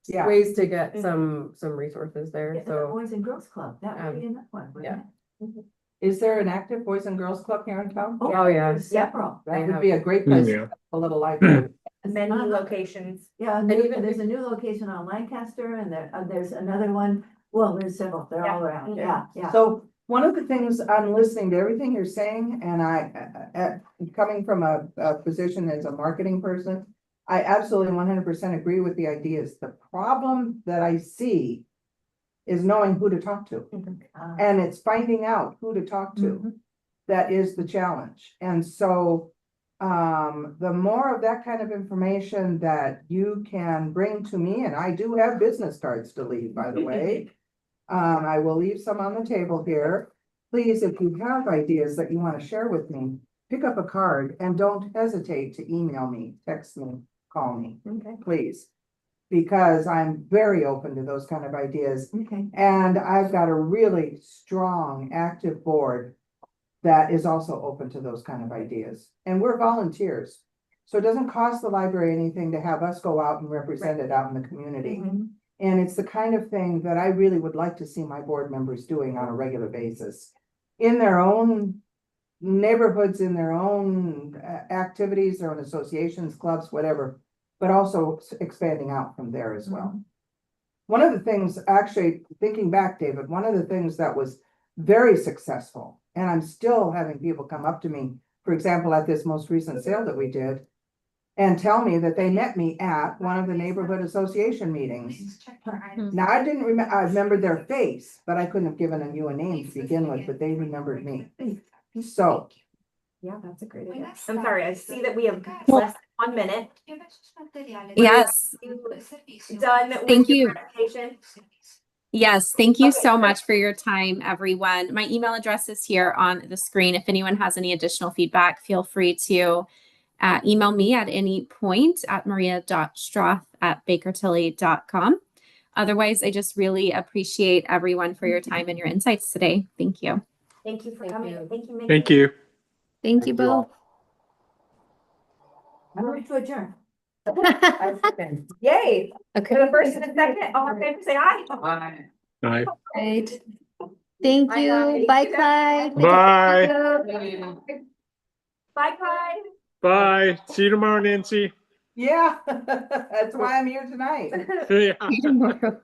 Yeah. ways to get some resources there, Yeah, the so. Boys and Girls Club, that would be enough one, wouldn't it? Is there an active Boys and Girls Club here in town? Oh, yeah. there's several. That would be a great place to Yeah. have a little library. Many locations. Yeah, And even there's a new location on Lancaster and there's another one. Well, there's several, they're all around, yeah. So one of the things I'm listening to everything you're saying, and coming from a position as a marketing person, I absolutely 100% agree with the ideas. The problem that I see is knowing who to talk to. And it's finding out who to talk to. That is the challenge. And so the more of that kind of information that you can bring to me, and I do have business cards to leave, by the way. I will leave some on the table here. Please, if you have ideas that you want to share with me, pick up a card and don't hesitate to email me, text me, call me, please. Because I'm very open to those kind of ideas. Okay. And I've got a really strong, active board that is also open to those kind of ideas. And we're volunteers. So it doesn't cost the library anything to have us go out and represent it out in the community. And it's the kind of thing that I really would like to see my board members doing on a regular basis. In their own neighborhoods, in their own activities, their own associations, clubs, whatever, but also expanding out from there as well. One of the things, actually, thinking back, David, one of the things that was very successful, and I'm still having people come up to me, for example, at this most recent sale that we did, and tell me that they met me at one of the neighborhood association meetings. Now, I didn't remember, I remembered their face, but I couldn't have given you a name to begin with, but they remembered me. So Yeah, that's a great When idea. I I'm start sorry, I this, see that we have Well- less than 1 minute. Yes. Done Thank with your you. presentation? Yes, thank you Okay, so great. much for your time, everyone. My email address is here on the screen. If anyone has any additional feedback, feel free to email me at any point at maria.stroth@bakertilly.com. Otherwise, I just really appreciate everyone for your time and your insights today. Thank you. Thank you for Thank coming. you. Thank you. Thank you. Thank you both. I'm going to adjourn. Yay. Okay. For the first and a second, all in favor, say aye. Bye. Bye. Right. Thank Bye, you. Clyde. Bye, Clyde. Bye. Bye, Clyde. Bye. See you tomorrow, Nancy. Yeah, that's why I'm here tonight. Yeah. See you tomorrow.